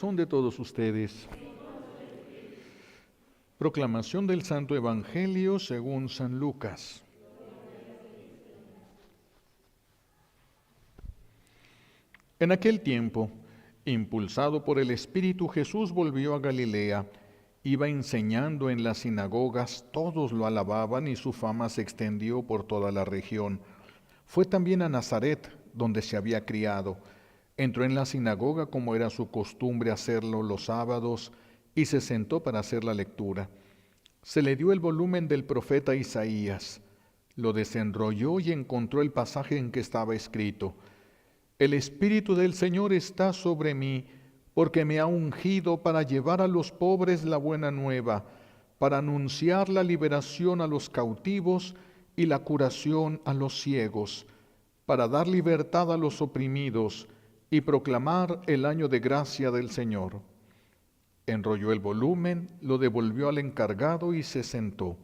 Son de todos ustedes. Proclamación del Santo Evangelio según San Lucas. En aquel tiempo, impulsado por el Espíritu, Jesús volvió a Galilea. Iba enseñando en las sinagogas, todos lo alababan y su fama se extendió por toda la región. Fue también a Nazaret, donde se había criado. Entró en la sinagoga como era su costumbre hacerlo los sábados y se sentó para hacer la lectura. Se le dio el volumen del profeta Isaías. Lo desenrolló y encontró el pasaje en que estaba escrito: El Espíritu del Señor está sobre mí, porque me ha ungido para llevar a los pobres la buena nueva, para anunciar la liberación a los cautivos y la curación a los ciegos, para dar libertad a los oprimidos y proclamar el año de gracia del Señor. Enrolló el volumen, lo devolvió al encargado y se sentó.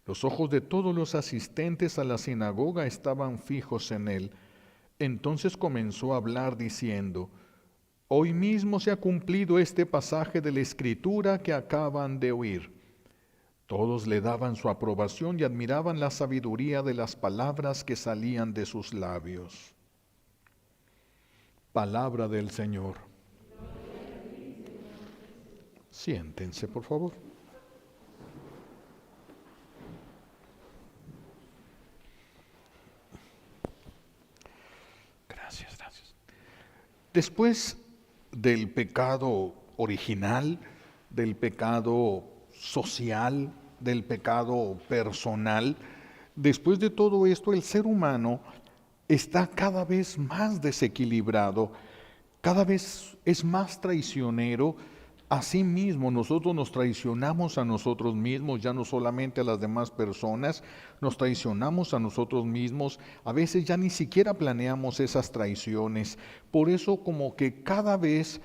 Los ojos de todos los asistentes a la sinagoga estaban fijos en él. Entonces comenzó a hablar diciendo: Hoy mismo se ha cumplido este pasaje de la Escritura que acaban de oír. Todos le daban su aprobación y admiraban la sabiduría de las palabras que salían de sus labios. Palabra del Señor. Siéntense, por favor. Gracias. Después del pecado original, del pecado social, del pecado personal, después de todo esto, el ser humano está cada vez más desequilibrado, cada vez es más traicionero. Asimismo, nosotros nos traicionamos a nosotros mismos, ya no solamente a las demás personas, nos traicionamos a nosotros mismos, a veces ya ni siquiera planeamos esas traiciones. Por eso como que cada vez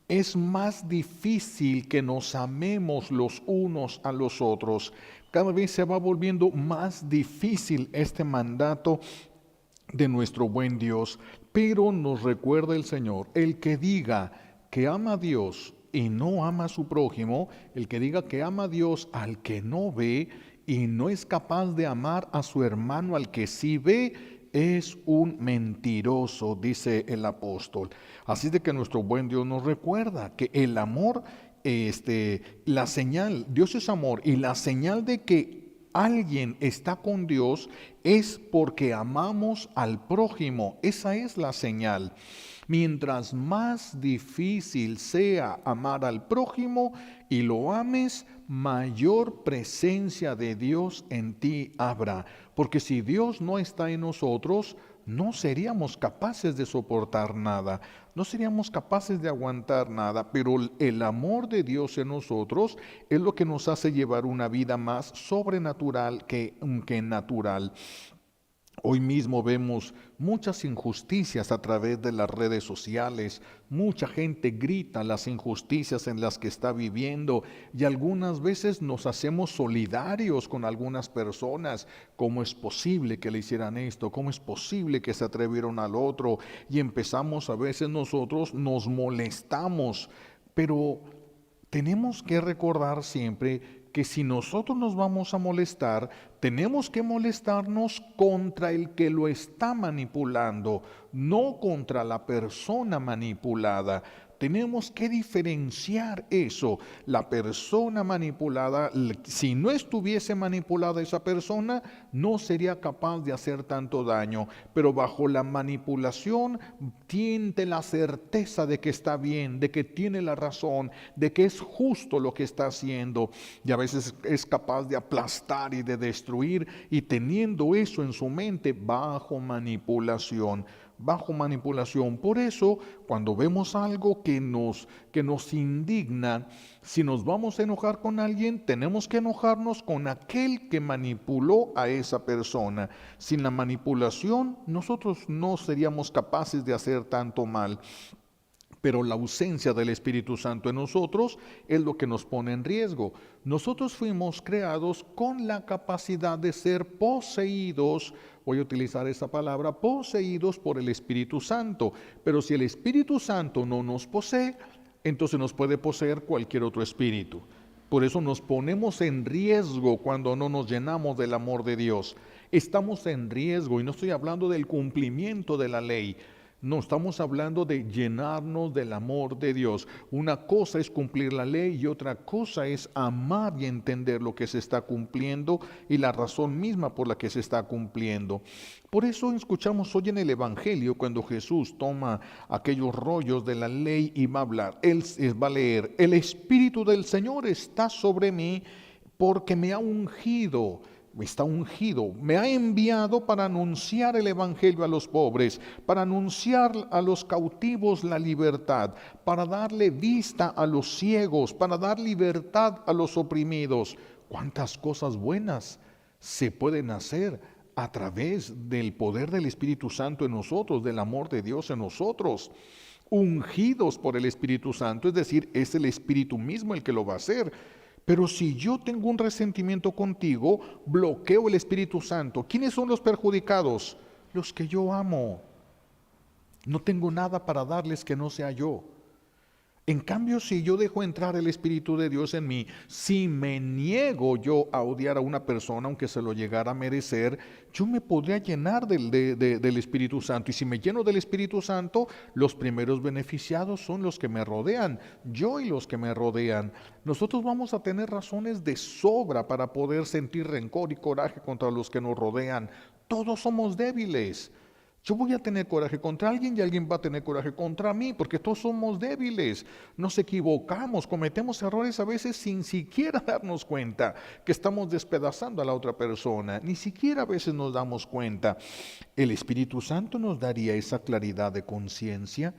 es más difícil que nos amemos los unos a los otros. Cada vez se va volviendo más difícil este mandato de nuestro buen Dios. Pero nos recuerda el Señor: el que diga que ama a Dios y no ama a su prójimo, el que diga que ama a Dios al que no ve y no es capaz de amar a su hermano al que sí ve, es un mentiroso, dice el apóstol. Así de que nuestro buen Dios nos recuerda que el amor, la señal, Dios es amor, y la señal de que alguien está con Dios es porque amamos al prójimo. Esa es la señal. Mientras más difícil sea amar al prójimo y lo ames, mayor presencia de Dios en ti habrá. Porque si Dios no está en nosotros, no seríamos capaces de soportar nada, no seríamos capaces de aguantar nada, pero el amor de Dios en nosotros es lo que nos hace llevar una vida más sobrenatural que natural. Hoy mismo vemos muchas injusticias a través de las redes sociales. Mucha gente grita las injusticias en las que está viviendo y algunas veces nos hacemos solidarios con algunas personas. ¿Cómo es posible que le hicieran esto? ¿Cómo es posible que se atrevieron al otro? Y empezamos a veces nosotros nos molestamos, pero tenemos que recordar siempre que si nosotros nos vamos a molestar, tenemos que molestarnos contra el que lo está manipulando, no contra la persona manipulada. Tenemos que diferenciar eso. La persona manipulada, si no estuviese manipulada esa persona, no sería capaz de hacer tanto daño. Pero bajo la manipulación tiene la certeza de que está bien, de que tiene la razón, de que es justo lo que está haciendo. Y a veces es capaz de aplastar y de destruir, y teniendo eso en su mente bajo manipulación. Por eso, cuando vemos algo que nos indigna, si nos vamos a enojar con alguien, tenemos que enojarnos con aquel que manipuló a esa persona. Sin la manipulación, nosotros no seríamos capaces de hacer tanto mal. Pero la ausencia del Espíritu Santo en nosotros es lo que nos pone en riesgo. Nosotros fuimos creados con la capacidad de ser poseídos, voy a utilizar esa palabra, poseídos por el Espíritu Santo. Pero si el Espíritu Santo no nos posee, entonces nos puede poseer cualquier otro espíritu. Por eso nos ponemos en riesgo cuando no nos llenamos del amor de Dios. Estamos en riesgo, y no estoy hablando del cumplimiento de la ley. No, estamos hablando de llenarnos del amor de Dios. Una cosa es cumplir la ley y otra cosa es amar y entender lo que se está cumpliendo y la razón misma por la que se está cumpliendo. Por eso escuchamos hoy en el Evangelio cuando Jesús toma aquellos rollos de la ley y va a hablar. Él va a leer: el Espíritu del Señor está sobre mí porque me ha ungido. Está ungido, me ha enviado para anunciar el Evangelio a los pobres, para anunciar a los cautivos la libertad, para darle vista a los ciegos, para dar libertad a los oprimidos. ¿Cuántas cosas buenas se pueden hacer a través del poder del Espíritu Santo en nosotros, del amor de Dios en nosotros? Ungidos por el Espíritu Santo, es decir, es el Espíritu mismo el que lo va a hacer. Pero si yo tengo un resentimiento contigo, bloqueo el Espíritu Santo. ¿Quiénes son los perjudicados? Los que yo amo. No tengo nada para darles que no sea yo. En cambio, si yo dejo entrar el Espíritu de Dios en mí, si me niego yo a odiar a una persona, aunque se lo llegara a merecer, yo me podría llenar del Espíritu Santo. Y si me lleno del Espíritu Santo, los primeros beneficiados son los que me rodean, yo y los que me rodean. Nosotros vamos a tener razones de sobra para poder sentir rencor y coraje contra los que nos rodean. Todos somos débiles. Yo voy a tener coraje contra alguien y alguien va a tener coraje contra mí, porque todos somos débiles, nos equivocamos, cometemos errores a veces sin siquiera darnos cuenta que estamos despedazando a la otra persona, ni siquiera a veces nos damos cuenta. El Espíritu Santo nos daría esa claridad de conciencia,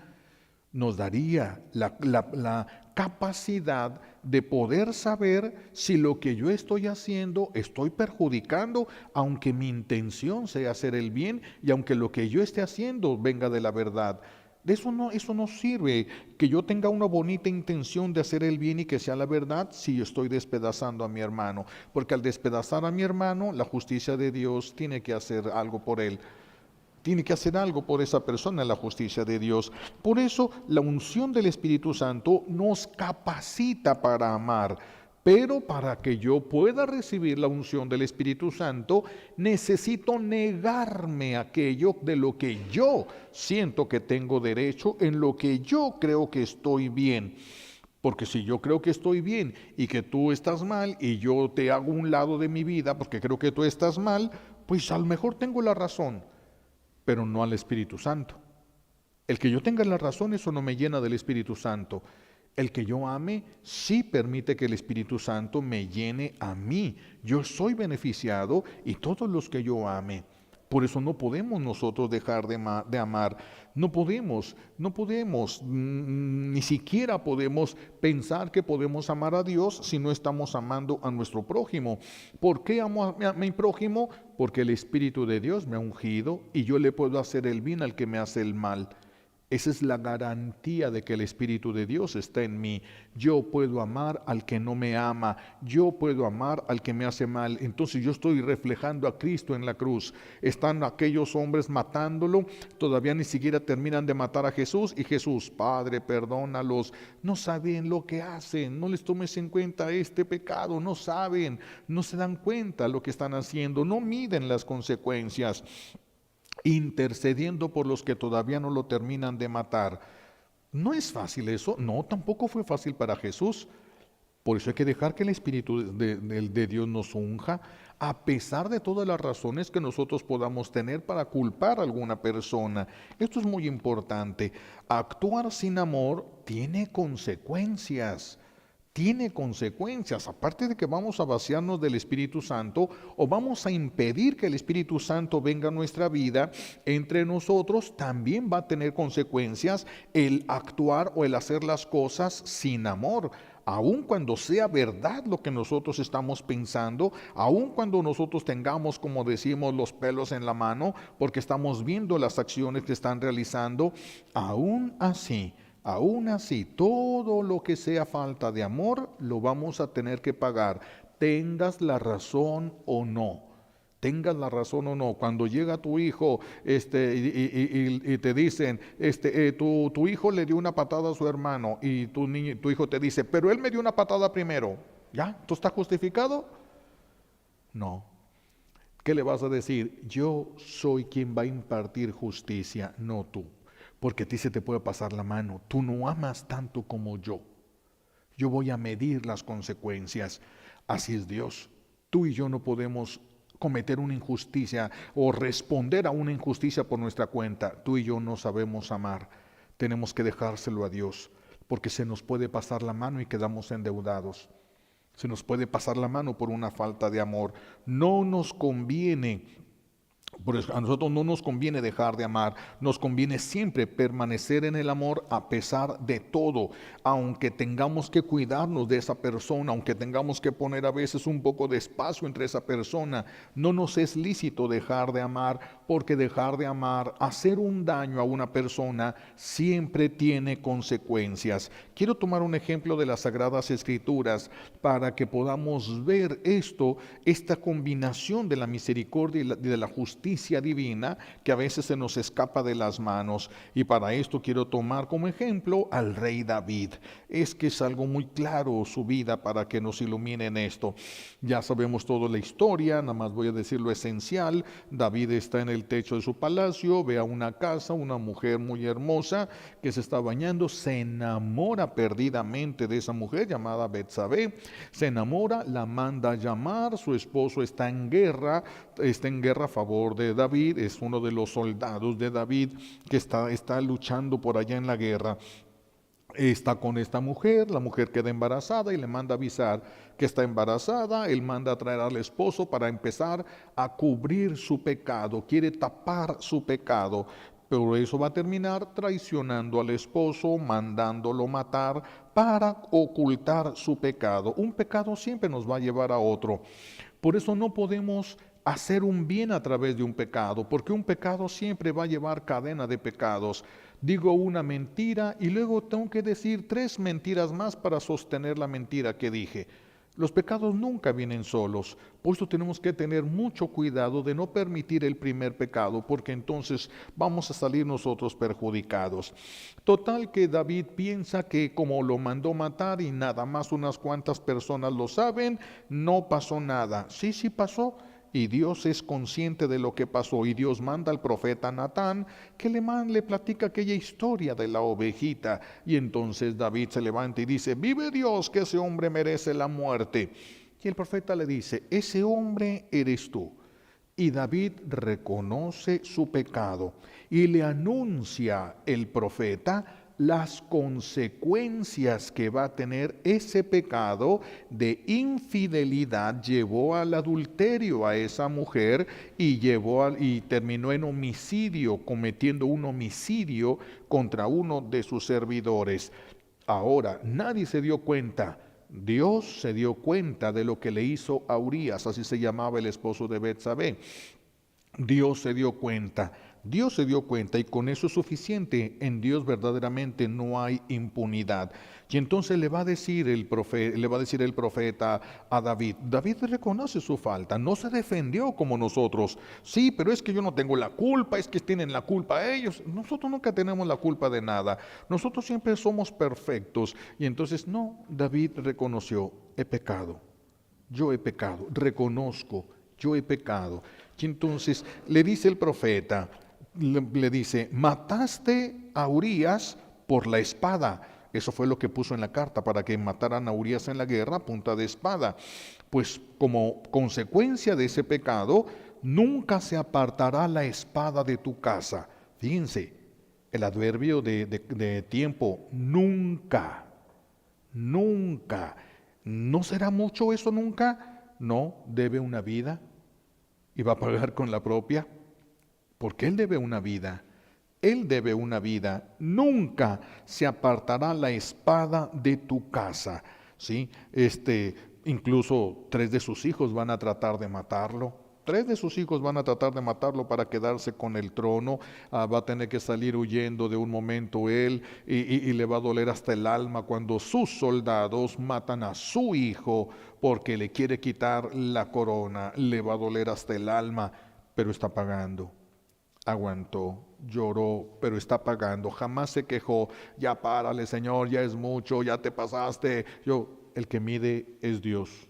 nos daría la capacidad de poder saber si lo que yo estoy haciendo estoy perjudicando, aunque mi intención sea hacer el bien y aunque lo que yo esté haciendo venga de la verdad. Eso no sirve que yo tenga una bonita intención de hacer el bien y que sea la verdad si yo estoy despedazando a mi hermano, porque al despedazar a mi hermano, la justicia de Dios tiene que hacer algo por él. Tiene que hacer algo por esa persona en la justicia de Dios. Por eso la unción del Espíritu Santo nos capacita para amar. Pero para que yo pueda recibir la unción del Espíritu Santo, necesito negarme aquello de lo que yo siento que tengo derecho, en lo que yo creo que estoy bien. Porque si yo creo que estoy bien y que tú estás mal y yo te hago un lado de mi vida porque creo que tú estás mal, pues a lo mejor tengo la razón, pero no al Espíritu Santo. El que yo tenga la razón, eso no me llena del Espíritu Santo. El que yo ame, sí permite que el Espíritu Santo me llene a mí. Yo soy beneficiado y todos los que yo ame. Por eso no podemos nosotros dejar de amar. No podemos, ni siquiera podemos pensar que podemos amar a Dios si no estamos amando a nuestro prójimo. ¿Por qué amo a mi prójimo? Porque el Espíritu de Dios me ha ungido y yo le puedo hacer el bien al que me hace el mal. Esa es la garantía de que el Espíritu de Dios está en mí. Yo puedo amar al que no me ama. Yo puedo amar al que me hace mal. Entonces yo estoy reflejando a Cristo en la cruz. Están aquellos hombres matándolo. Todavía ni siquiera terminan de matar a Jesús. Y Jesús: Padre, perdónalos. No saben lo que hacen. No les tomes en cuenta este pecado. No saben. No se dan cuenta lo que están haciendo. No miden las consecuencias. Intercediendo por los que todavía no lo terminan de matar. ¿No es fácil eso? No, tampoco fue fácil para Jesús. Por eso hay que dejar que el Espíritu de Dios nos unja, a pesar de todas las razones que nosotros podamos tener para culpar a alguna persona. Esto es muy importante. Actuar sin amor tiene consecuencias. Tiene consecuencias, aparte de que vamos a vaciarnos del Espíritu Santo o vamos a impedir que el Espíritu Santo venga a nuestra vida, entre nosotros también va a tener consecuencias el actuar o el hacer las cosas sin amor. Aun cuando sea verdad lo que nosotros estamos pensando, aun cuando nosotros tengamos, como decimos, los pelos en la mano, porque estamos viendo las acciones que están realizando, aún así, todo lo que sea falta de amor, lo vamos a tener que pagar, tengas la razón o no. tengas la razón o no, cuando llega tu hijo y te dicen, tu hijo le dio una patada a su hermano y tu hijo te dice, pero él me dio una patada primero, ¿ya? ¿Tú estás justificado? No. ¿Qué le vas a decir? Yo soy quien va a impartir justicia, no tú, porque a ti se te puede pasar la mano, tú no amas tanto como yo. Yo voy a medir las consecuencias. Así es Dios. Tú y yo no podemos cometer una injusticia o responder a una injusticia por nuestra cuenta. Tú y yo no sabemos amar. Tenemos que dejárselo a Dios, porque se nos puede pasar la mano y quedamos endeudados. Se nos puede pasar la mano por una falta de amor. No nos conviene. Por eso a nosotros no nos conviene dejar de amar, nos conviene siempre permanecer en el amor a pesar de todo, aunque tengamos que cuidarnos de esa persona, aunque tengamos que poner a veces un poco de espacio entre esa persona, no nos es lícito dejar de amar, porque dejar de amar, hacer un daño a una persona, siempre tiene consecuencias. Quiero tomar un ejemplo de las Sagradas Escrituras para que podamos ver esta combinación de la misericordia y de la justicia divina que a veces se nos escapa de las manos. Y para esto quiero tomar como ejemplo al rey David. Es que es algo muy claro su vida para que nos ilumine en esto. Ya sabemos toda la historia, nada más voy a decir lo esencial. David está en el techo de su palacio, ve a una casa, una mujer muy hermosa que se está bañando, se enamora perdidamente de esa mujer llamada Betsabé, se enamora, la manda a llamar, su esposo está en guerra a favor de David, es uno de los soldados de David que está luchando por allá en la guerra. Está con esta mujer, la mujer queda embarazada y le manda avisar que está embarazada, él manda a traer al esposo para empezar a cubrir su pecado, quiere tapar su pecado, pero eso va a terminar traicionando al esposo, mandándolo matar para ocultar su pecado. Un pecado siempre nos va a llevar a otro. Por eso no podemos hacer un bien a través de un pecado, porque un pecado siempre va a llevar cadena de pecados. Digo una mentira y luego tengo que decir 3 mentiras más para sostener la mentira que dije. Los pecados nunca vienen solos, por eso tenemos que tener mucho cuidado de no permitir el primer pecado, porque entonces vamos a salir nosotros perjudicados. Total que David piensa que como lo mandó matar y nada más unas cuantas personas lo saben, no pasó nada. Sí, sí pasó. Y Dios es consciente de lo que pasó y Dios manda al profeta Natán que le platica aquella historia de la ovejita. Y entonces David se levanta y dice, vive Dios que ese hombre merece la muerte. Y el profeta le dice, ese hombre eres tú. Y David reconoce su pecado y le anuncia el profeta las consecuencias que va a tener ese pecado de infidelidad. Llevó al adulterio a esa mujer y terminó en homicidio, cometiendo un homicidio contra uno de sus servidores. Ahora, nadie se dio cuenta. Dios se dio cuenta de lo que le hizo a Urías, así se llamaba el esposo de Betsabé. Dios se dio cuenta y con eso es suficiente. En Dios verdaderamente no hay impunidad. Y entonces le va a decir el profeta a David, David reconoce su falta, no se defendió como nosotros. Sí, pero es que yo no tengo la culpa, es que tienen la culpa ellos. Nosotros nunca tenemos la culpa de nada. Nosotros siempre somos perfectos. Y entonces no, David reconoció, he pecado, yo he pecado, reconozco, yo he pecado. Y entonces le dice el profeta, le dice, mataste a Urías por la espada. Eso fue lo que puso en la carta, para que mataran a Urías en la guerra a punta de espada. Pues como consecuencia de ese pecado, nunca se apartará la espada de tu casa. Fíjense, el adverbio de tiempo, nunca, nunca. ¿No será mucho eso nunca? No, debe una vida. ¿Y va a pagar con la propia? Porque Él debe una vida. Él debe una vida. Nunca se apartará la espada de tu casa. ¿Sí? Incluso 3 de sus hijos van a tratar de matarlo. 3 de sus hijos van a tratar de matarlo para quedarse con el trono. Va a tener que salir huyendo de un momento él y le va a doler hasta el alma cuando sus soldados matan a su hijo porque le quiere quitar la corona. Le va a doler hasta el alma, pero está pagando. Aguantó, lloró, pero está pagando. Jamás se quejó. Ya párale, Señor, ya es mucho, ya te pasaste. El que mide es Dios.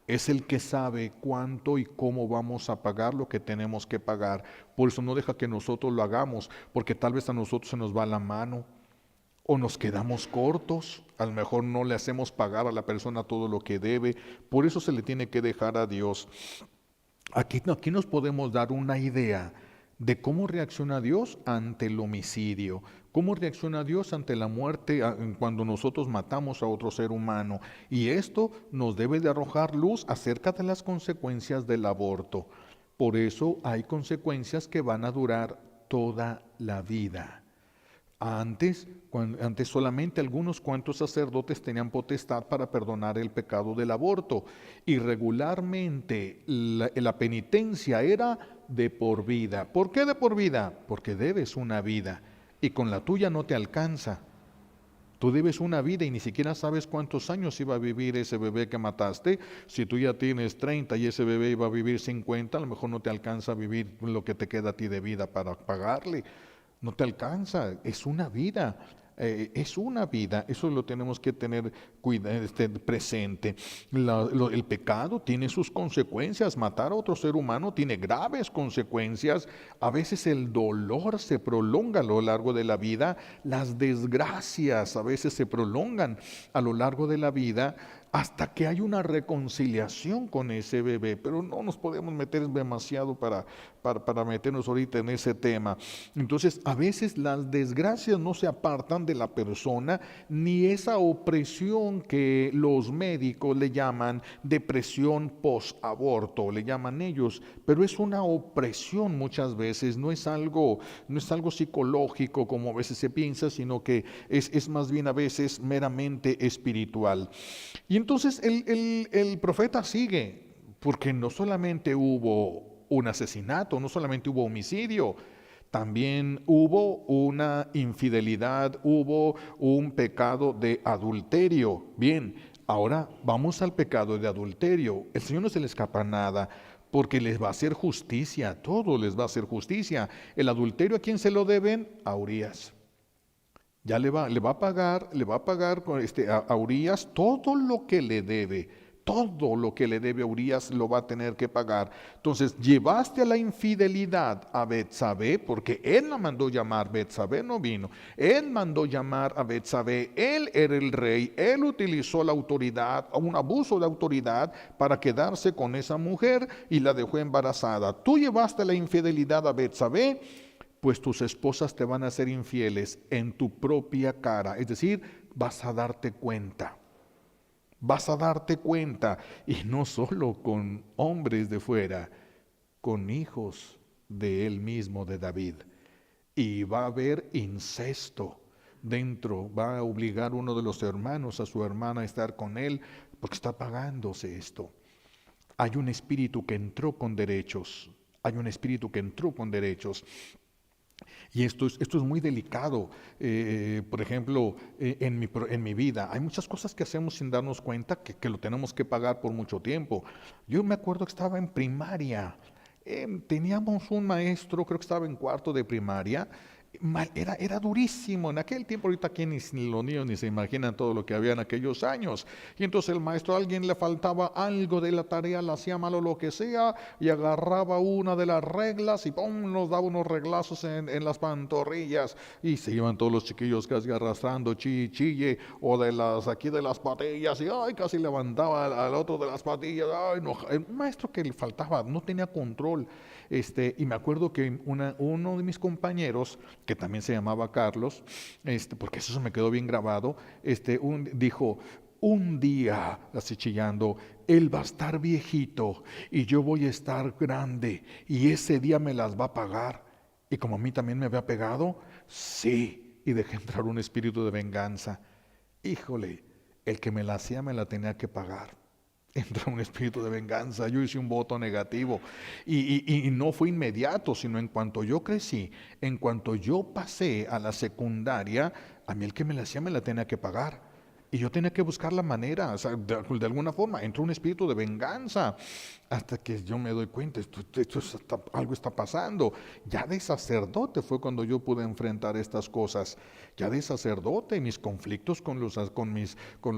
Es el que sabe cuánto y cómo vamos a pagar lo que tenemos que pagar. Por eso no deja que nosotros lo hagamos, porque tal vez a nosotros se nos va la mano o nos quedamos cortos. A lo mejor no le hacemos pagar a la persona todo lo que debe. Por eso se le tiene que dejar a Dios. Aquí nos podemos dar una idea de cómo reacciona Dios ante el homicidio, cómo reacciona Dios ante la muerte cuando nosotros matamos a otro ser humano. Y esto nos debe de arrojar luz acerca de las consecuencias del aborto. Por eso hay consecuencias que van a durar toda la vida. Antes solamente algunos cuantos sacerdotes tenían potestad para perdonar el pecado del aborto y regularmente la penitencia era de por vida. ¿Por qué de por vida? Porque debes una vida y con la tuya no te alcanza. Tú debes una vida y ni siquiera sabes cuántos años iba a vivir ese bebé que mataste. Si tú ya tienes 30 y ese bebé iba a vivir 50, a lo mejor no te alcanza a vivir lo que te queda a ti de vida para pagarle. No te alcanza, es una vida, eso lo tenemos que tener presente. El pecado tiene sus consecuencias, matar a otro ser humano tiene graves consecuencias, a veces el dolor se prolonga a lo largo de la vida, las desgracias a veces se prolongan a lo largo de la vida, hasta que hay una reconciliación con ese bebé, pero no nos podemos meter demasiado para meternos ahorita en ese tema. Entonces, a veces las desgracias no se apartan de la persona, ni esa opresión que los médicos le llaman depresión post-aborto, le llaman ellos, pero es una opresión muchas veces, no es algo psicológico como a veces se piensa, sino que es más bien a veces meramente espiritual. Y entonces el profeta sigue, porque no solamente hubo un asesinato, no solamente hubo homicidio, también hubo una infidelidad, hubo un pecado de adulterio. Bien, ahora vamos al pecado de adulterio. El Señor no se le escapa nada, porque les va a hacer justicia, todo les va a hacer justicia. El adulterio, ¿a quién se lo deben? A Urías. Ya le va a pagar a Urías todo lo que le debe. Todo lo que le debe a Urías lo va a tener que pagar. Entonces, llevaste a la infidelidad a Betsabé, porque él la mandó llamar, Betsabé no vino. Él mandó llamar a Betsabé, él era el rey, él utilizó la autoridad, un abuso de autoridad para quedarse con esa mujer y la dejó embarazada. Tú llevaste la infidelidad a Betsabé, pues tus esposas te van a ser infieles en tu propia cara. Es decir, vas a darte cuenta. Vas a darte cuenta. Y no solo con hombres de fuera, con hijos de él mismo, de David. Y va a haber incesto dentro. Va a obligar uno de los hermanos a su hermana a estar con él, porque está pagándose esto. Hay un espíritu que entró con derechos. Hay un espíritu que entró con derechos. Y esto es muy delicado. Por ejemplo, en mi vida hay muchas cosas que hacemos sin darnos cuenta que lo tenemos que pagar por mucho tiempo. Yo me acuerdo que estaba en primaria. Teníamos un maestro, creo que estaba en cuarto de primaria. Era durísimo en aquel tiempo. Ahorita aquí ni los niños ni se imaginan todo lo que había en aquellos años. Y entonces el maestro, a alguien le faltaba algo de la tarea, la hacía mal o lo que sea, y agarraba una de las reglas y ¡pum!, nos daba unos reglazos en las pantorrillas, y se iban todos los chiquillos casi arrastrando chille, o de las patillas, y ay, casi levantaba al otro de las patillas. Ay, no, el maestro que le faltaba, no tenía control. Y me acuerdo que uno de mis compañeros, que también se llamaba Carlos, porque eso se me quedó bien grabado, dijo: un día, así chillando, él va a estar viejito y yo voy a estar grande y ese día me las va a pagar. Y como a mí también me había pegado, sí, y dejé entrar un espíritu de venganza. Híjole, el que me la hacía me la tenía que pagar. entra un espíritu de venganza. Yo hice un voto negativo y no fue inmediato, sino en cuanto yo crecí, en cuanto yo pasé a la secundaria, a mí el que me la hacía me la tenía que pagar. Y yo tenía que buscar la manera, o sea, de alguna forma, entró un espíritu de venganza, hasta que yo me doy cuenta, algo está pasando. Ya de sacerdote fue cuando yo pude enfrentar estas cosas. Ya de sacerdote, mis conflictos con los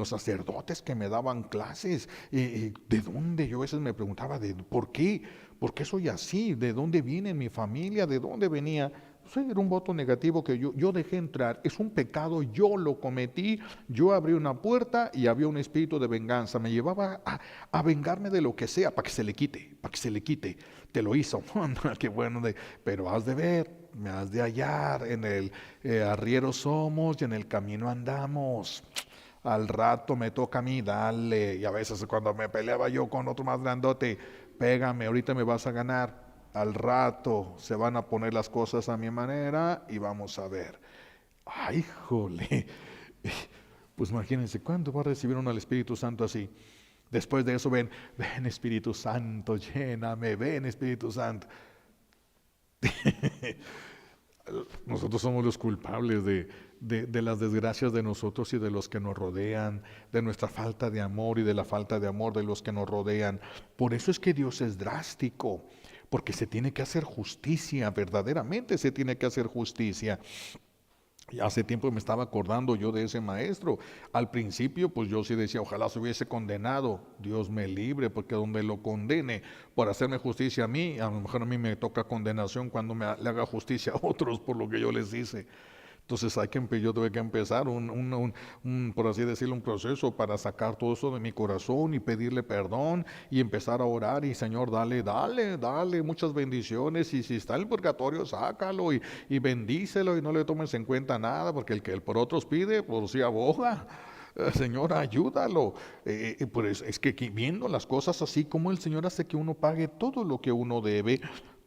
sacerdotes que me daban clases. ¿De dónde? Yo a veces me preguntaba, ¿por qué? ¿Por qué soy así? ¿De dónde viene mi familia? ¿De dónde venía? Sí, era un voto negativo que yo dejé entrar. Es un pecado, yo lo cometí. Yo abrí una puerta y había un espíritu de venganza. Me llevaba a vengarme de lo que sea, para que se le quite, para que se le quite. Te lo hizo. Qué bueno, pero has de ver, me has de hallar. En el arriero somos y en el camino andamos. Al rato me toca a mí, dale. Y a veces cuando me peleaba yo con otro más grandote, pégame, ahorita me vas a ganar. Al rato se van a poner las cosas a mi manera y vamos a ver. ¡Ay, jole! Pues imagínense, ¿cuándo va a recibir uno al Espíritu Santo así? Después de eso ven Espíritu Santo, lléname, ven Espíritu Santo. Nosotros somos los culpables de las desgracias de nosotros y de los que nos rodean, de nuestra falta de amor y de la falta de amor de los que nos rodean. Por eso es que Dios es drástico, porque se tiene que hacer justicia, verdaderamente se tiene que hacer justicia. Y hace tiempo me estaba acordando yo de ese maestro. Al principio, pues yo sí decía, ojalá se hubiese condenado. Dios me libre, porque donde lo condene por hacerme justicia a mí, a lo mejor a mí me toca condenación cuando le haga justicia a otros por lo que yo les hice. Entonces yo tuve que empezar por así decirlo, un proceso para sacar todo eso de mi corazón y pedirle perdón y empezar a orar y Señor, dale muchas bendiciones y si está en el purgatorio, sácalo y bendícelo y no le tomes en cuenta nada porque el que él por otros pide, por sí aboga. Señor, ayúdalo. Pues es que viendo las cosas así, como el Señor hace que uno pague todo lo que uno debe,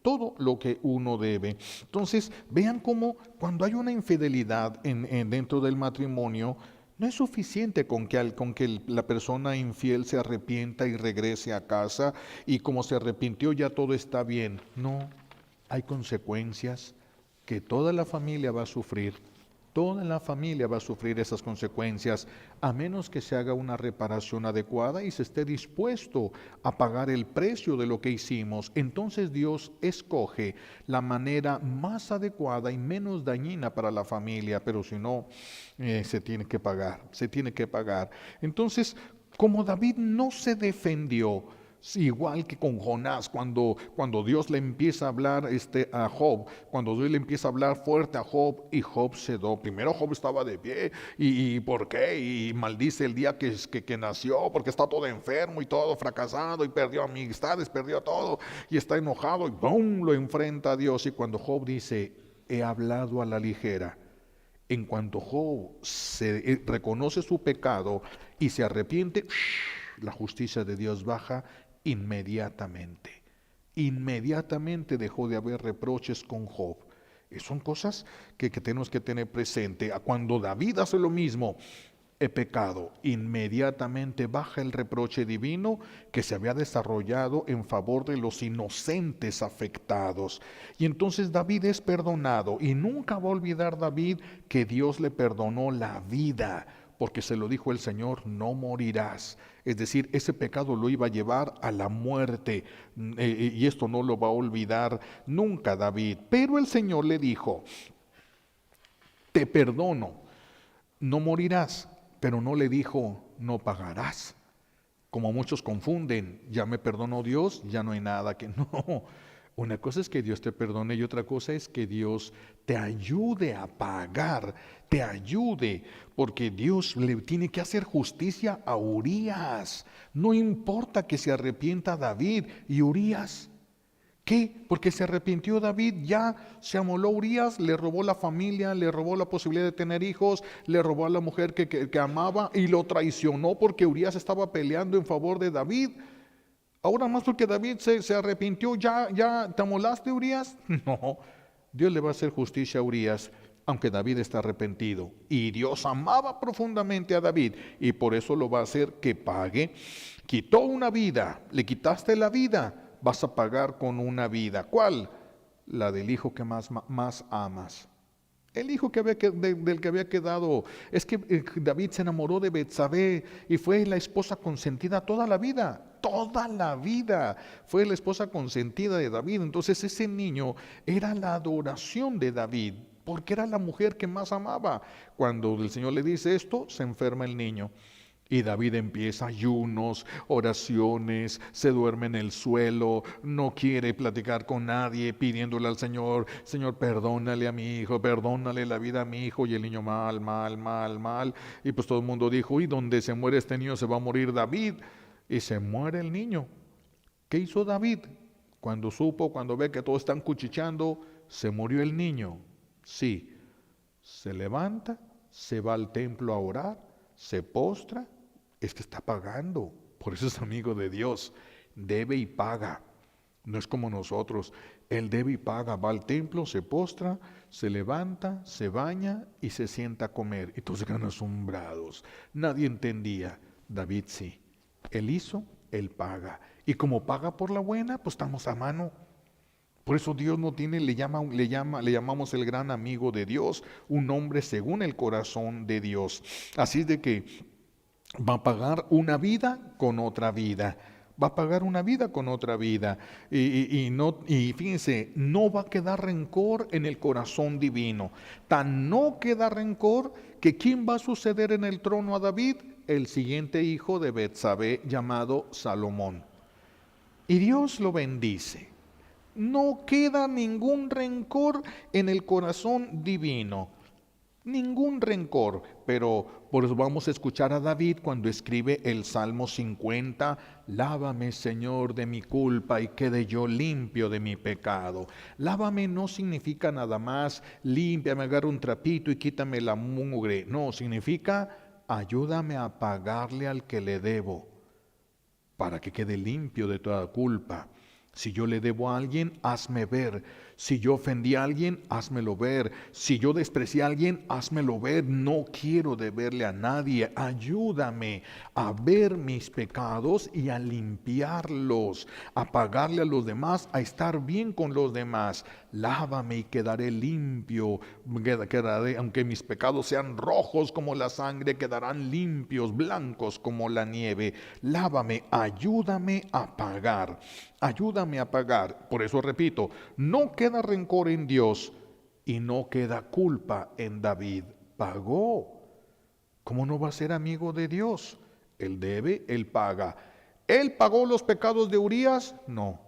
todo lo que uno debe. Entonces, vean cómo cuando hay una infidelidad dentro del matrimonio, no es suficiente con que la persona infiel se arrepienta y regrese a casa y como se arrepintió ya todo está bien. No, hay consecuencias que toda la familia va a sufrir. Toda la familia va a sufrir esas consecuencias a menos que se haga una reparación adecuada y se esté dispuesto a pagar el precio de lo que hicimos. Entonces Dios escoge la manera más adecuada y menos dañina para la familia, pero si no, se tiene que pagar. Entonces, como David no se defendió, sí, igual que con Jonás, cuando Dios le empieza a hablar a Job, cuando Dios le empieza a hablar fuerte a Job y Job cedó. Primero Job estaba de pie y ¿por qué? Y maldice el día que nació porque está todo enfermo y todo fracasado y perdió amistades, perdió todo y está enojado y ¡bum! Lo enfrenta a Dios. Y cuando Job dice, he hablado a la ligera, en cuanto Job reconoce su pecado y se arrepiente, la justicia de Dios baja inmediatamente. Inmediatamente dejó de haber reproches con Job. Son cosas que tenemos que tener presente. Cuando David hace lo mismo, he pecado, inmediatamente baja el reproche divino que se había desarrollado en favor de los inocentes afectados. Y entonces David es perdonado y nunca va a olvidar David que Dios le perdonó la vida, porque se lo dijo el Señor, no morirás. Es decir, ese pecado lo iba a llevar a la muerte, y esto no lo va a olvidar nunca David. Pero el Señor le dijo, te perdono, no morirás, pero no le dijo, no pagarás. Como muchos confunden, ya me perdonó Dios, ya no hay nada que no. Una cosa es que Dios te perdone y otra cosa es que Dios te ayude a pagar, te ayude, porque Dios le tiene que hacer justicia a Urías. No importa que se arrepienta David y Urías. ¿Qué? Porque se arrepintió David, ya se amoló Urías, le robó la familia, le robó la posibilidad de tener hijos, le robó a la mujer que amaba y lo traicionó porque Urías estaba peleando en favor de David. Ahora más porque David se arrepintió, ¿ya te amolaste, Urías? No, Dios le va a hacer justicia a Urías. aunque David está arrepentido. Y Dios amaba profundamente a David y por eso lo va a hacer que pague. Quitó una vida, le quitaste la vida, vas a pagar con una vida. ¿Cuál? La del hijo que más amas. El hijo del que había quedado. Es que David se enamoró de Betsabé y fue la esposa consentida toda la vida. Toda la vida fue la esposa consentida de David. Entonces ese niño era la adoración de David, porque era la mujer que más amaba. Cuando el Señor le dice esto, se enferma el niño. Y David empieza ayunos, oraciones, se duerme en el suelo, no quiere platicar con nadie, pidiéndole al Señor, Señor, perdónale a mi hijo, perdónale la vida a mi hijo. Y el niño mal, mal, mal, mal. Y pues todo el mundo dijo, y donde se muere este niño se va a morir David. Y se muere el niño. ¿Qué hizo David? Cuando ve que todos están cuchicheando, se murió el niño. Sí, se levanta, se va al templo a orar, se postra. Es que está pagando, por eso es amigo de Dios, debe y paga, no es como nosotros, él debe y paga, va al templo, se postra, se levanta, se baña y se sienta a comer, y todos quedan asombrados, nadie entendía, David sí, él hizo, él paga, y como paga por la buena, pues estamos a mano. Por eso Dios no tiene, le llamamos el gran amigo de Dios, un hombre según el corazón de Dios. Así es de que va a pagar una vida con otra vida. Va a pagar una vida con otra vida. Y fíjense, no va a quedar rencor en el corazón divino. Tan no queda rencor que ¿quién va a suceder en el trono a David? El siguiente hijo de Betsabé llamado Salomón. Y Dios lo bendice. No queda ningún rencor en el corazón divino. Ningún rencor, pero por eso vamos a escuchar a David cuando escribe el Salmo 50, lávame Señor de mi culpa y quede yo limpio de mi pecado. Lávame no significa nada más, límpiame, agarra un trapito y quítame la mugre. No, significa ayúdame a pagarle al que le debo, para que quede limpio de toda culpa. Si yo le debo a alguien, hazme ver. Si yo ofendí a alguien, házmelo ver. Si yo desprecié a alguien, házmelo ver. No quiero deberle a nadie. Ayúdame a ver mis pecados y a limpiarlos, a pagarle a los demás, a estar bien con los demás. Lávame y quedaré limpio. Aunque mis pecados sean rojos como la sangre, quedarán limpios, blancos como la nieve. Lávame, ayúdame a pagar. Ayúdame a pagar. Por eso repito, no queda rencor en Dios y no queda culpa en David. Pagó. ¿Cómo no va a ser amigo de Dios? Él debe, él paga. ¿Él pagó los pecados de Urías? No.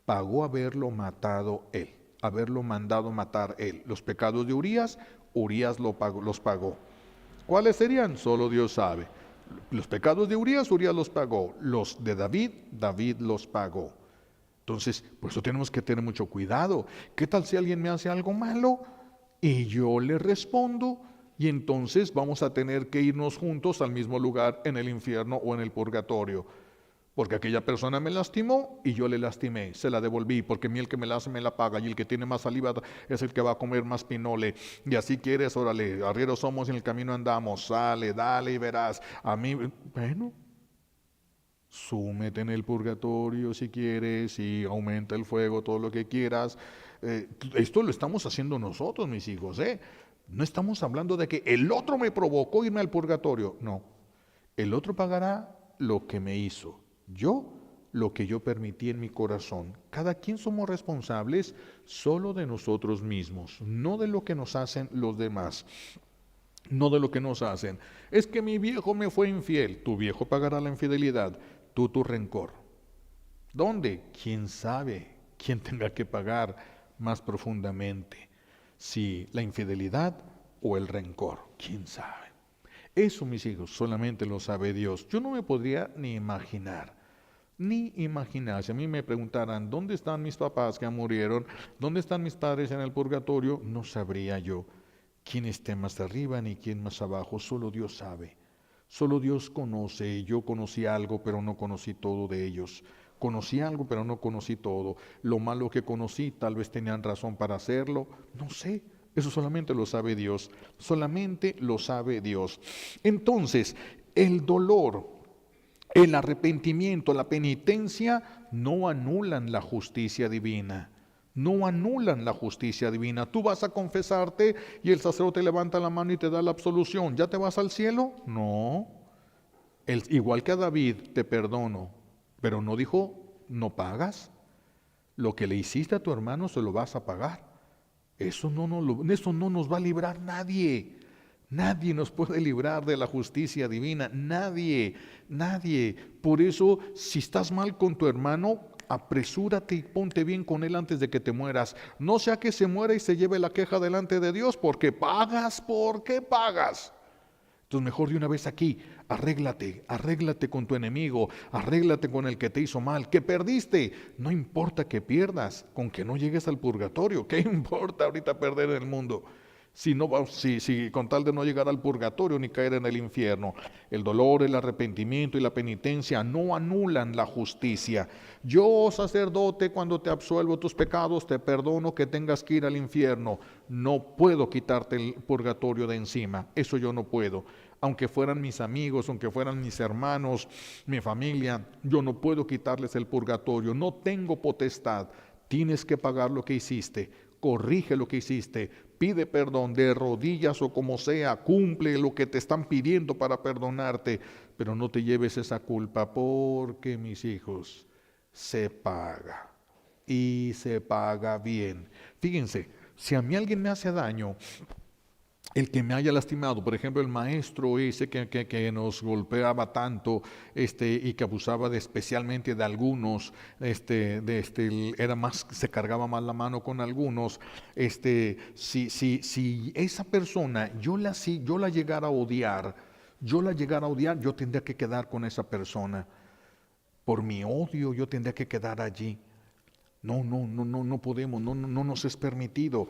Pagó haberlo matado él, haberlo mandado matar él. Los pecados de Urías, Urías los pagó. ¿Cuáles serían? Solo Dios sabe. Los pecados de Urías, Urías los pagó. Los de David, David los pagó. Entonces, por eso tenemos que tener mucho cuidado. ¿Qué tal si alguien me hace algo malo y yo le respondo? Y entonces vamos a tener que irnos juntos al mismo lugar en el infierno o en el purgatorio. Porque aquella persona me lastimó y yo le lastimé, se la devolví, porque a mí el que me la hace me la paga y el que tiene más saliva es el que va a comer más pinole. Y así quieres, órale, arrieros somos y en el camino andamos, sale, dale y verás. A mí, bueno, súmete en el purgatorio si quieres y aumenta el fuego, todo lo que quieras. Esto lo estamos haciendo nosotros, mis hijos, ¿eh? No estamos hablando de que el otro me provocó irme al purgatorio. No, el otro pagará lo que me hizo. Yo, lo que yo permití en mi corazón. Cada quien somos responsables solo de nosotros mismos, no de lo que nos hacen los demás. No de lo que nos hacen. Es que mi viejo me fue infiel. Tu viejo pagará la infidelidad. Tú tu rencor. ¿Dónde? ¿Quién sabe? ¿Quién tenga que pagar más profundamente? Si la infidelidad o el rencor. ¿Quién sabe? Eso, mis hijos, solamente lo sabe Dios. Yo no me podría ni imaginar. Ni imaginar. Si a mí me preguntaran, ¿dónde están mis papás que murieron? ¿Dónde están mis padres en el purgatorio? No sabría yo quién esté más arriba ni quién más abajo. Solo Dios sabe. Solo Dios conoce. Yo conocí algo, pero no conocí todo de ellos. Conocí algo, pero no conocí todo. Lo malo que conocí, tal vez tenían razón para hacerlo. No sé. Eso solamente lo sabe Dios, solamente lo sabe Dios. Entonces, el dolor, el arrepentimiento, la penitencia no anulan la justicia divina. No anulan la justicia divina. Tú vas a confesarte y el sacerdote levanta la mano y te da la absolución. ¿Ya te vas al cielo? No. Igual que a David, te perdono. Pero no dijo, no pagas. Lo que le hiciste a tu hermano se lo vas a pagar. Eso no nos va a librar nadie. Nadie nos puede librar de la justicia divina. Nadie, nadie. Por eso, si estás mal con tu hermano, apresúrate y ponte bien con él antes de que te mueras. No sea que se muera y se lleve la queja delante de Dios, porque pagas, ¿por qué pagas? Entonces mejor de una vez aquí, arréglate con tu enemigo, arréglate con el que te hizo mal, que perdiste. No importa que pierdas, con que no llegues al purgatorio. ¿Qué importa ahorita perder el mundo? Si con tal de no llegar al purgatorio ni caer en el infierno. El dolor, el arrepentimiento y la penitencia no anulan la justicia. Yo, sacerdote, cuando te absuelvo tus pecados, te perdono que tengas que ir al infierno. No puedo quitarte el purgatorio de encima. Eso yo no puedo. Aunque fueran mis amigos, aunque fueran mis hermanos, mi familia, yo no puedo quitarles el purgatorio. No tengo potestad. Tienes que pagar lo que hiciste. Corrige lo que hiciste, pide perdón de rodillas o como sea, cumple lo que te están pidiendo para perdonarte, pero no te lleves esa culpa porque, mis hijos, se paga y se paga bien. Fíjense, si a mí alguien me hace daño, el que me haya lastimado, por ejemplo, el maestro ese que nos golpeaba tanto y que abusaba especialmente de algunos, era más, se cargaba más la mano con algunos, si esa persona yo la llegara a odiar, yo tendría que quedar con esa persona. Por mi odio yo tendría que quedar allí. No podemos, no nos es permitido.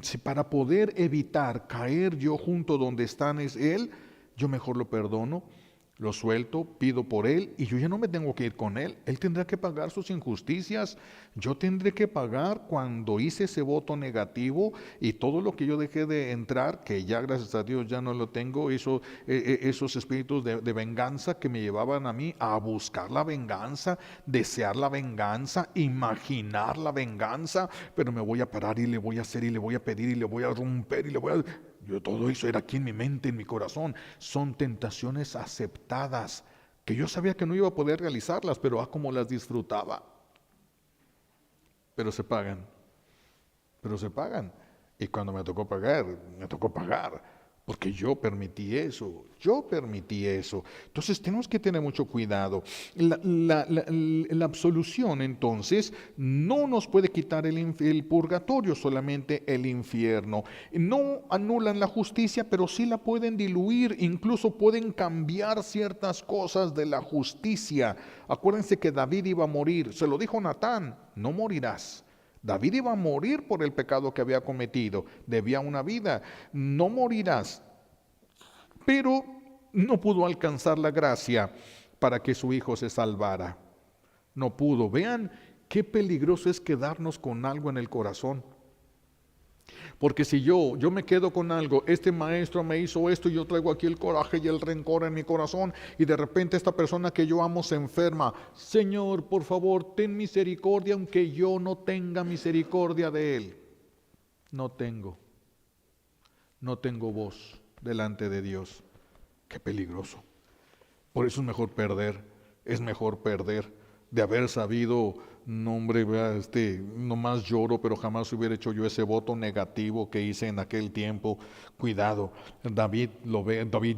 Si para poder evitar caer yo junto donde están es él, yo mejor lo perdono, lo suelto, pido por él y yo ya no me tengo que ir con él. Él tendrá que pagar sus injusticias. Yo tendré que pagar cuando hice ese voto negativo y todo lo que yo dejé de entrar, que ya gracias a Dios ya no lo tengo, esos espíritus de venganza que me llevaban a mí a buscar la venganza, desear la venganza, imaginar la venganza, pero me voy a parar y le voy a hacer y le voy a pedir y le voy a romper y le voy a... Todo eso era aquí en mi mente, en mi corazón. Son tentaciones aceptadas que yo sabía que no iba a poder realizarlas, pero como las disfrutaba. Pero se pagan. Y cuando me tocó pagar. Porque yo permití eso. Entonces tenemos que tener mucho cuidado. La absolución entonces no nos puede quitar el purgatorio, solamente el infierno. No anulan la justicia, pero sí la pueden diluir, incluso pueden cambiar ciertas cosas de la justicia. Acuérdense que David iba a morir, se lo dijo Natán, no morirás. David iba a morir por el pecado que había cometido, debía una vida, no morirás, pero no pudo alcanzar la gracia para que su hijo se salvara. No pudo. Vean qué peligroso es quedarnos con algo en el corazón. Porque si yo me quedo con algo, este maestro me hizo esto y yo traigo aquí el coraje y el rencor en mi corazón y de repente esta persona que yo amo se enferma. Señor, por favor, ten misericordia aunque yo no tenga misericordia de él. No tengo voz delante de Dios. Qué peligroso. Por eso es mejor perder. De haber sabido, no hombre, nomás lloro, pero jamás hubiera hecho yo ese voto negativo que hice en aquel tiempo. Cuidado, David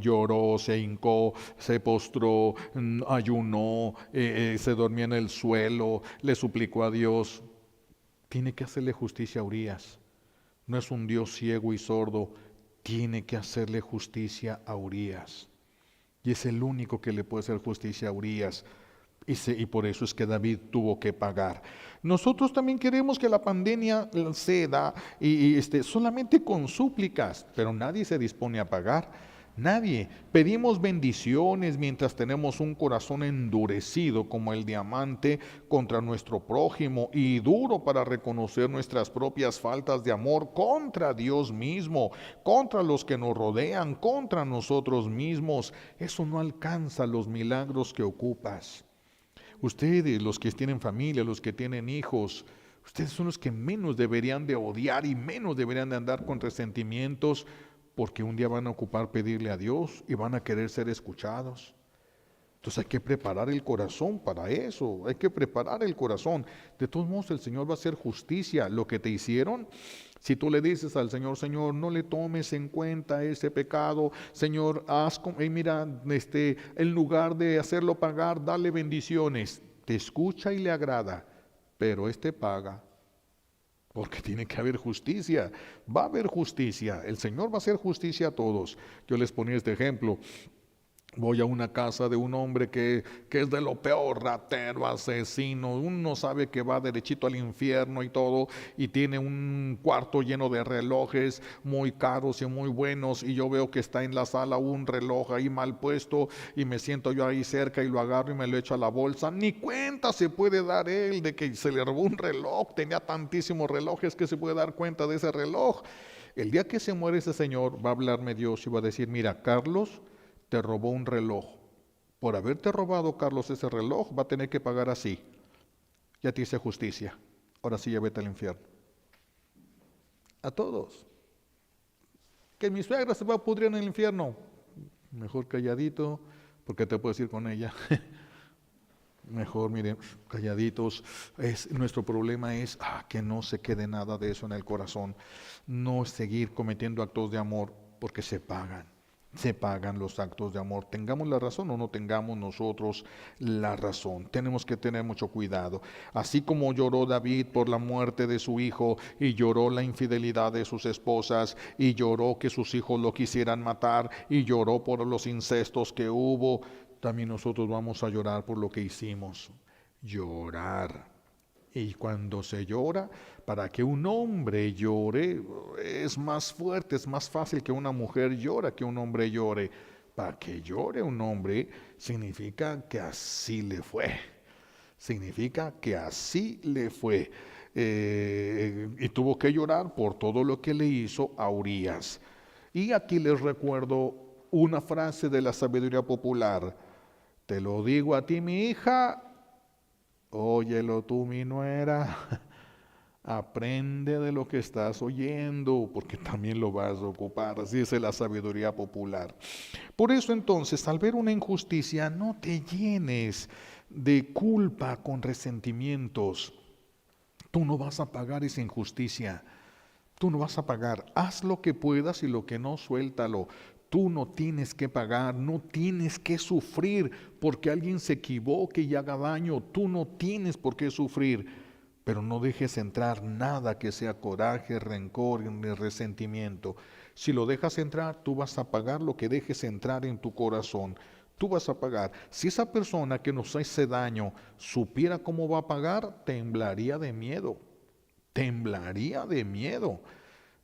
lloró, se hincó, se postró, ayunó, se dormía en el suelo, le suplicó a Dios. Tiene que hacerle justicia a Urías. No es un Dios ciego y sordo, tiene que hacerle justicia a Urías. Y es el único que le puede hacer justicia a Urías. Y por eso es que David tuvo que pagar. Nosotros también queremos que la pandemia ceda solamente con súplicas, pero nadie se dispone a pagar. Nadie. Pedimos bendiciones mientras tenemos un corazón endurecido como el diamante contra nuestro prójimo y duro para reconocer nuestras propias faltas de amor contra Dios mismo, contra los que nos rodean, contra nosotros mismos. Eso no alcanza los milagros que ocupas. Ustedes, los que tienen familia, los que tienen hijos, ustedes son los que menos deberían de odiar y menos deberían de andar con resentimientos, porque un día van a ocupar pedirle a Dios y van a querer ser escuchados. Entonces hay que preparar el corazón para eso, hay que preparar el corazón. De todos modos el Señor va a hacer justicia. Lo que te hicieron, si tú le dices al Señor, Señor, no le tomes en cuenta ese pecado, Señor, mira, en lugar de hacerlo pagar, dale bendiciones. Te escucha y le agrada, pero paga. Porque tiene que haber justicia, va a haber justicia, el Señor va a hacer justicia a todos. Yo les ponía este ejemplo. Voy a una casa de un hombre que es de lo peor, ratero, asesino, uno sabe que va derechito al infierno y todo, y tiene un cuarto lleno de relojes muy caros y muy buenos, y yo veo que está en la sala un reloj ahí mal puesto, y me siento yo ahí cerca y lo agarro y me lo echo a la bolsa. Ni cuenta se puede dar él de que se le robó un reloj, tenía tantísimos relojes que se puede dar cuenta de ese reloj. El día que se muere ese señor, va a hablarme Dios y va a decir, mira, Carlos te robó un reloj. Por haberte robado, Carlos, ese reloj, va a tener que pagar así. Ya te hice justicia. Ahora sí, ya vete al infierno. A todos. Que mi suegra se va a pudrir en el infierno. Mejor calladito, porque te puedes ir con ella. Mejor, miren, calladitos. Nuestro problema es que no se quede nada de eso en el corazón. No seguir cometiendo actos de amor, porque se pagan. Se pagan los actos de amor, tengamos la razón o no tengamos nosotros la razón. Tenemos que tener mucho cuidado. Así como lloró David por la muerte de su hijo, y lloró la infidelidad de sus esposas, y lloró que sus hijos lo quisieran matar, y lloró por los incestos que hubo, también nosotros vamos a llorar por lo que hicimos. Llorar. Y cuando se llora, para que un hombre llore, es más fuerte, es más fácil que una mujer llore que un hombre llore. Para que llore un hombre, significa que así le fue. Significa que así le fue. Y tuvo que llorar por todo lo que le hizo a Urías. Y aquí les recuerdo una frase de la sabiduría popular. Te lo digo a ti, mi hija, óyelo tú, mi nuera. Aprende de lo que estás oyendo, porque también lo vas a ocupar. Así es la sabiduría popular. Por eso entonces, al ver una injusticia, no te llenes de culpa con resentimientos. Tú no vas a pagar esa injusticia. Tú no vas a pagar. Haz lo que puedas y lo que no, suéltalo. Tú no tienes que pagar, no tienes que sufrir porque alguien se equivoque y haga daño. Tú no tienes por qué sufrir, pero no dejes entrar nada que sea coraje, rencor ni resentimiento. Si lo dejas entrar, tú vas a pagar lo que dejes entrar en tu corazón. Tú vas a pagar. Si esa persona que nos hace daño supiera cómo va a pagar, temblaría de miedo. Temblaría de miedo.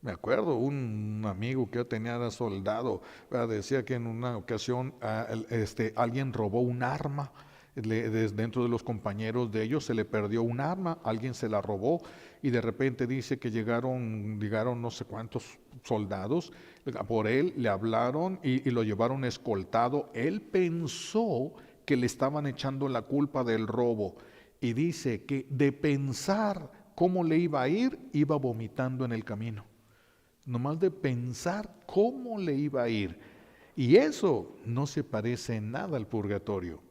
Me acuerdo, un amigo que yo tenía era soldado, decía que en una ocasión alguien robó un arma, dentro de los compañeros de ellos se le perdió un arma, alguien se la robó y de repente dice que llegaron no sé cuántos soldados, por él le hablaron y lo llevaron escoltado. Él pensó que le estaban echando la culpa del robo y dice que de pensar cómo le iba a ir, iba vomitando en el camino. Nomás de pensar cómo le iba a ir. Y eso no se parece en nada al purgatorio.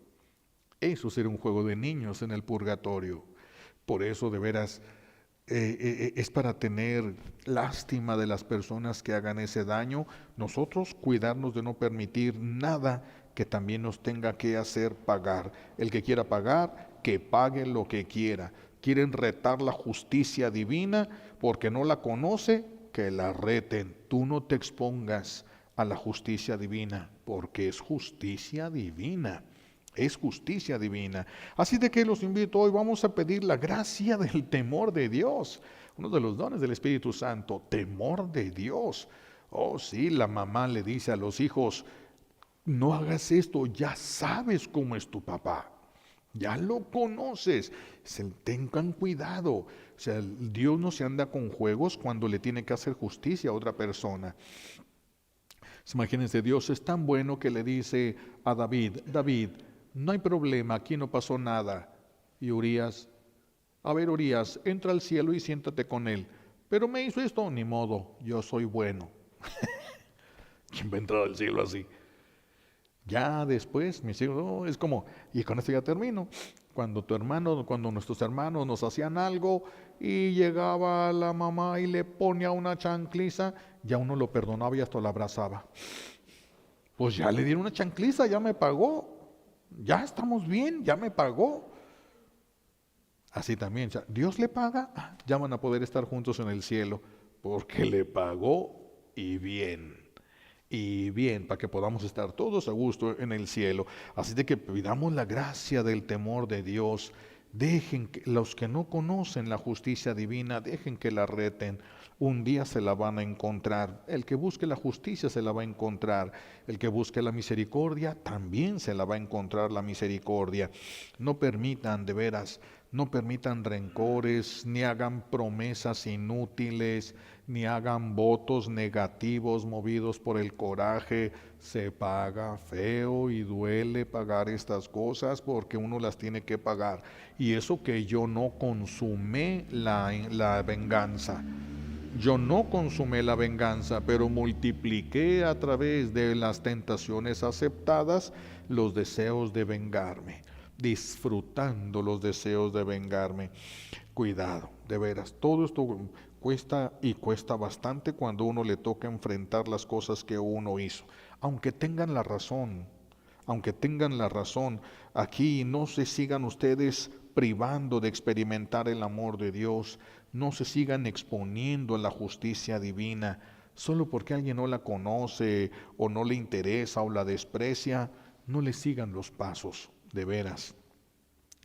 Eso será un juego de niños en el purgatorio. Por eso de veras es para tener lástima de las personas que hagan ese daño. Nosotros cuidarnos de no permitir nada que también nos tenga que hacer pagar. El que quiera pagar, que pague lo que quiera. Quieren retar la justicia divina porque no la conoce, que la reten. Tú no te expongas a la justicia divina, porque es justicia divina. Es justicia divina. Así de que los invito hoy, vamos a pedir la gracia del temor de Dios. Uno de los dones del Espíritu Santo, temor de Dios. Oh, sí, la mamá le dice a los hijos, no hagas esto, ya sabes cómo es tu papá. Ya lo conoces. Tengan cuidado. O sea, Dios no se anda con juegos cuando le tiene que hacer justicia a otra persona. Imagínense, Dios es tan bueno que le dice a David, David, no hay problema, aquí no pasó nada. Y Urías, a ver Urías, entra al cielo y siéntate con él. Pero me hizo esto, ni modo, yo soy bueno. ¿Quién va a entrar al cielo así? Ya después, mis hijos, es como, y con esto ya termino. Cuando nuestros hermanos nos hacían algo y llegaba la mamá y le ponía una chancliza, ya uno lo perdonaba y hasta lo abrazaba. Pues ya le dieron una chancliza, ya me pagó. Ya estamos bien, ya me pagó. Así también, Dios le paga, ya van a poder estar juntos en el cielo, porque le pagó y bien. Y bien, para que podamos estar todos a gusto en el cielo. Así de que pidamos la gracia del temor de Dios. Dejen que los que no conocen la justicia divina, dejen que la reten. Un día se la van a encontrar. El que busque la justicia se la va a encontrar. El que busque la misericordia también se la va a encontrar la misericordia. No permitan, de veras, no permitan rencores, ni hagan promesas inútiles, ni hagan votos negativos movidos por el coraje. Se paga feo y duele pagar estas cosas porque uno las tiene que pagar. Y eso que yo no consumé la venganza. Yo no consumé la venganza, pero multipliqué a través de las tentaciones aceptadas los deseos de vengarme, disfrutando los deseos de vengarme. Cuidado, de veras, todo esto cuesta y cuesta bastante cuando uno le toca enfrentar las cosas que uno hizo, aunque tengan la razón. Aunque tengan la razón, aquí no se sigan ustedes privando de experimentar el amor de Dios, no se sigan exponiendo a la justicia divina, solo porque alguien no la conoce o no le interesa o la desprecia, no le sigan los pasos, de veras.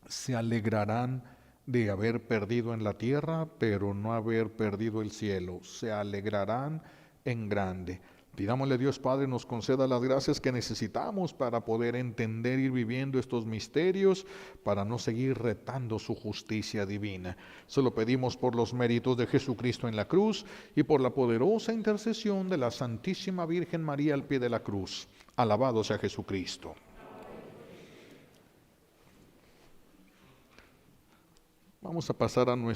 Se alegrarán de haber perdido en la tierra, pero no haber perdido el cielo. Se alegrarán en grande. Pidámosle a Dios Padre nos conceda las gracias que necesitamos para poder entender y ir viviendo estos misterios, para no seguir retando su justicia divina. Se lo pedimos por los méritos de Jesucristo en la cruz y por la poderosa intercesión de la Santísima Virgen María al pie de la cruz. Alabado sea Jesucristo. Vamos a pasar a nuestro